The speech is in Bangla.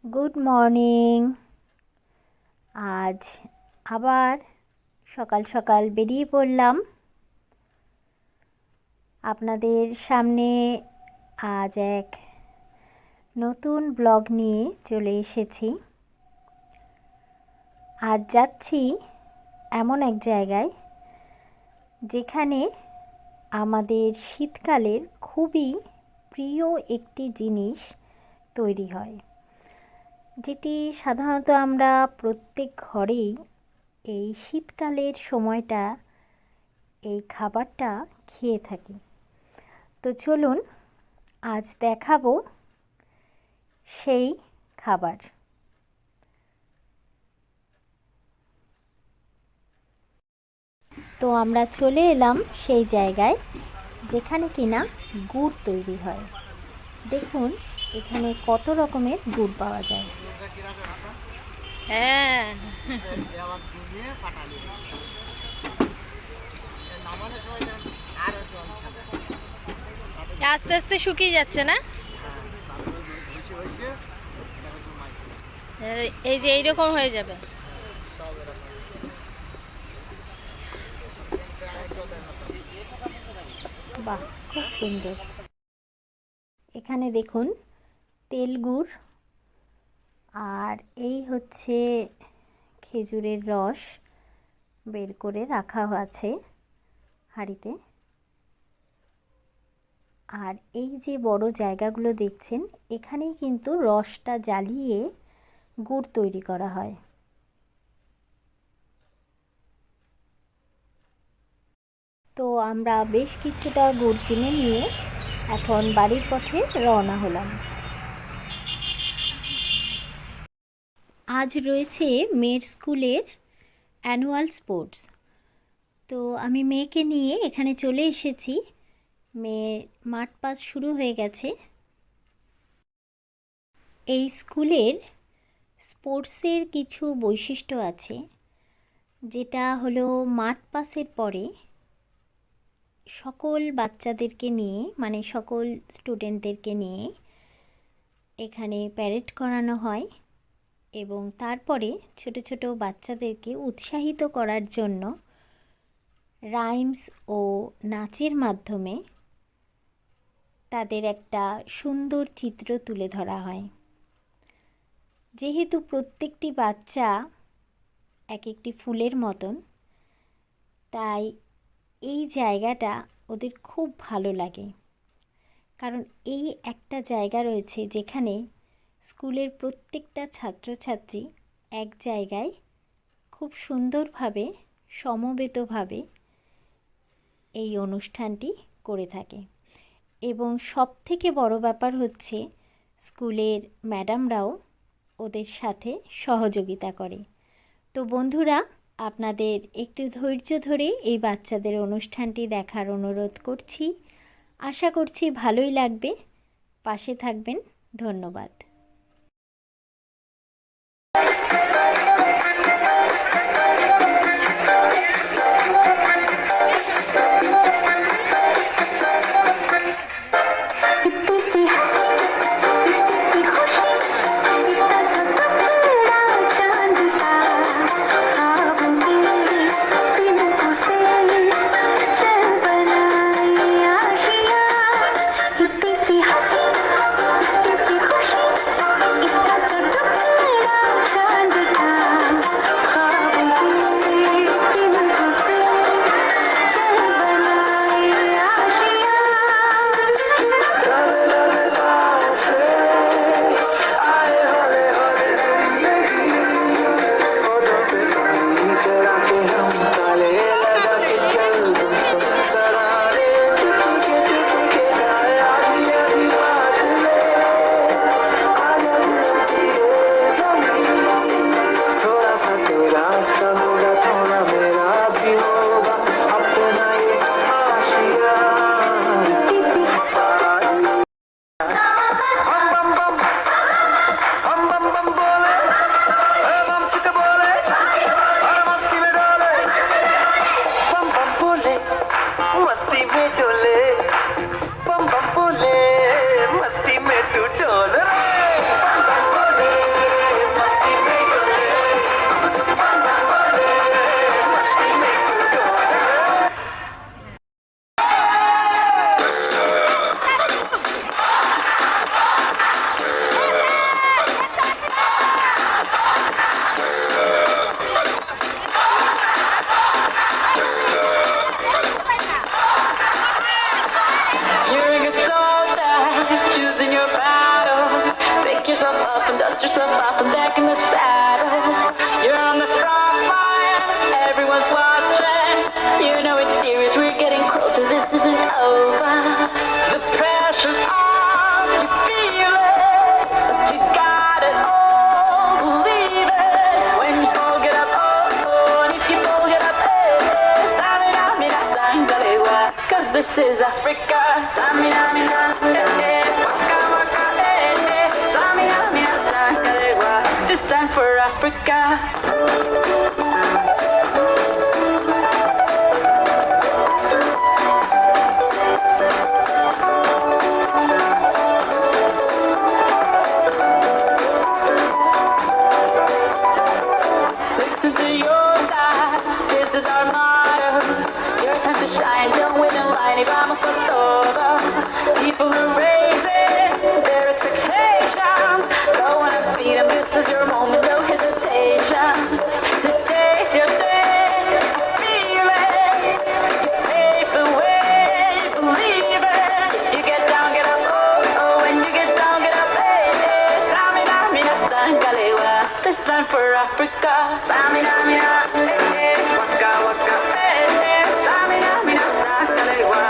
Good morning. আজ আবার সকাল সকাল বেরিয়ে পড়লাম আপনাদের সামনে। আজ এক নতুন ব্লগ নিয়ে চলে এসেছি। আজ যাচ্ছি এমন এক জায়গায় যেখানে আমাদের শীতকালের খুবই প্রিয় একটি জিনিস তৈরি হয়, যেটি সাধারণত আমরা প্রত্যেক ঘরেই এই শীতকালের সময়টা এই খাবারটা খেয়ে থাকি। তো চলুন আজ দেখাবো সেই খাবার। তো আমরা চলে এলাম সেই জায়গায় যেখানে কিনা গুড় তৈরি হয়। দেখুন এখানে কত রকমের গুড় পাওয়া যায়। হ্যাঁ, আস্তে আস্তে শুকিয়ে যাচ্ছে না? এই যে এইরকম হয়ে যাবে। বাহ, খুব সুন্দর। এখানে দেখুন তেল গুড়, আর এই হচ্ছে খেজুরের রস বের করে রাখা আছে হাঁড়িতে। আর এই যে বড় জায়গাগুলো দেখছেন, এখানেই কিন্তু রসটা জ্বালিয়ে গুড় তৈরি করা হয়। তো আমরা বেশ কিছুটা গুড় কিনে নিয়ে এখন বাড়ির পথে রওনা হলাম। আজ রয়েছে মেয়ের স্কুলের অ্যানুয়াল স্পোর্টস। তো আমি মেয়েকে নিয়ে এখানে চলে এসেছি। মেয়ের মাঠ পাস শুরু হয়ে গেছে। এই স্কুলের স্পোর্টসের কিছু বৈশিষ্ট্য আছে, যেটা হলো মাঠ পাসের পরে সকল বাচ্চাদেরকে নিয়ে, মানে সকল স্টুডেন্টদেরকে নিয়ে এখানে প্যারেড করানো হয় এবং তারপরে ছোট ছোট বাচ্চাদেরকে উৎসাহিত করার জন্য রাইমস ও নাচের মাধ্যমে তাদের একটা সুন্দর চিত্র তুলে ধরা হয়। যেহেতু প্রত্যেকটি বাচ্চা এক একটি ফুলের মতন, তাই এই জায়গাটা ওদের খুব ভালো লাগে। কারণ এই একটা জায়গা রয়েছে যেখানে স্কুলের প্রত্যেকটা ছাত্রছাত্রী এক জায়গায় খুব সুন্দরভাবে সমবেতভাবে এই অনুষ্ঠানটি করে থাকে। এবং সবথেকে বড় ব্যাপার হচ্ছে স্কুলের ম্যাডামরাও ওদের সাথে সহযোগিতা করে। তো বন্ধুরা, আপনাদের একটু ধৈর্য ধরে এই বাচ্চাদের অনুষ্ঠানটি দেখার অনুরোধ করছি। আশা করছি ভালোই লাগবে। পাশে থাকবেন। ধন্যবাদ। off and dust yourself off and back in the saddle. You're on the front line, everyone's watching. You know it's serious, we're getting closer, this isn't over. The pressure's on, you feel it, but you got it all, believe it. When you fold it up, oh, oh, and if you fold it up, hey, Samina, mina, sangalewa, 'cause this is Africa. Samina, mina, hey, waka, waka, hey, Samina, mina, sangalewa, this time for Africa. Listen to your life, this is our motto. Your time to shine, don't wait in line, y vamos por todo. People are raising their expectations. Go on and feed them, this is your moment, no hesitation. Today's your day, I feel it. You pave the way, believe it. You get down, get up, oh, oh, when you get down, get up, hey, hey. Samina, mina, sangalewa, this time for Africa. Samina, mina, hey, hey, waka, waka, hey, hey. Samina, mina, sangalewa,